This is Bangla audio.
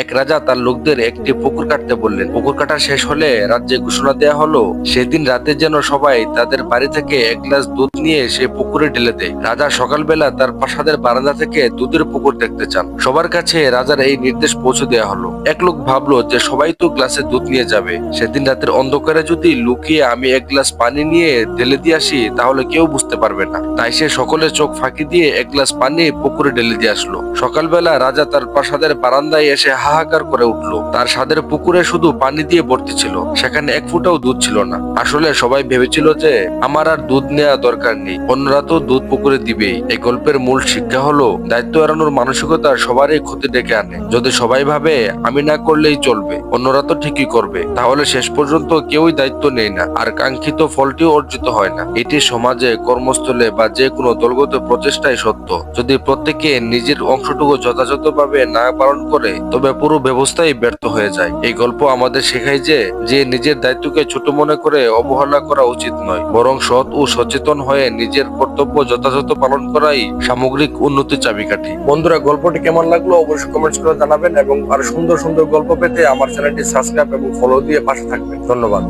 এক রাজা তার লোকদের একটি পুকুর কাটতে বললেন। পুকুর কাটা শেষ হলে রাজ্যে ঘোষণা দেয়া হলো, সেদিন রাতে যেন সবাই তাদের বাড়ি থেকে এক গ্লাস দুধ নিয়ে সে পুকুরে ঢেলে দেয়। রাজা সকালবেলা তার প্রাসাদের বারান্দা থেকে দুধের পুকুর দেখতে চান। সবার কাছে রাজার এই নির্দেশ পৌঁছে দেওয়া হলো। এক লোক ভাবলো যে সবাই তো গ্লাসে দুধ নিয়ে যাবে, সেদিন রাতের অন্ধকারে যদি লুকিয়ে আমি এক গ্লাস পানি নিয়ে ঢেলে দিয়ে আসি তাহলে কেউ বুঝতে পারবে না। তাই সে সকলের চোখ ফাঁকি দিয়ে এক গ্লাস পানি পুকুরে ঢেলে দিয়ে আসলো। সকালবেলা রাজা তার প্রাসাদের বারান্দায় এসে হাহাকার করে উঠলো। তার স্বাদের পুকুরে শুধু পানি দিয়ে ভর্তি ছিল, সেখানে এক ফোঁটাও দুধ ছিল না। আসলে সবাই ভেবেছিল যে আমার আর দুধ নেওয়া দরকার নেই, অন্যরা তো দুধ পুকুরে দিবেই। এই গল্পের মূল শিক্ষা হলো, দায়িত্ব এড়ানোর মানসিকতা সবারই ক্ষতি ডেকে আনে। যদি সবাই ভাবে আমি না করলেই চলবে, অন্যরা তো ঠিকই করবে, তাহলে শেষ পর্যন্ত কেউই দায়িত্ব নেয় না, আর কাঙ্ক্ষিত ফলটিও অর্জিত হয় না। এটি সমাজে, কর্মস্থলে বা যে কোনো দলগত প্রচেষ্টাই সত্য। যদি প্রত্যেকে নিজের অংশটুকু যথাযথভাবে না পালন করে, তবে পুরো ব্যবস্থাই ব্যর্থ হয়ে যায়। এই গল্প আমাদের শেখায় যে নিজের দায়িত্বকে ছোট মনে করে অবহেলা করা উচিত নয়, বরং সৎ ও সচেতন হয়ে নিজের কর্তব্য যথাযথ পালন করাই সামগ্রিক উন্নতির চাবিকাঠি। বন্ধুরা, গল্পটি কেমন লাগলো অবশ্যই কমেন্টস করে জানাবেন, এবং আরো সুন্দর সুন্দর গল্প পেতে আমার চ্যানেলটি সাবস্ক্রাইব এবং ফলো দিয়ে পাশে থাকবেন। ধন্যবাদ।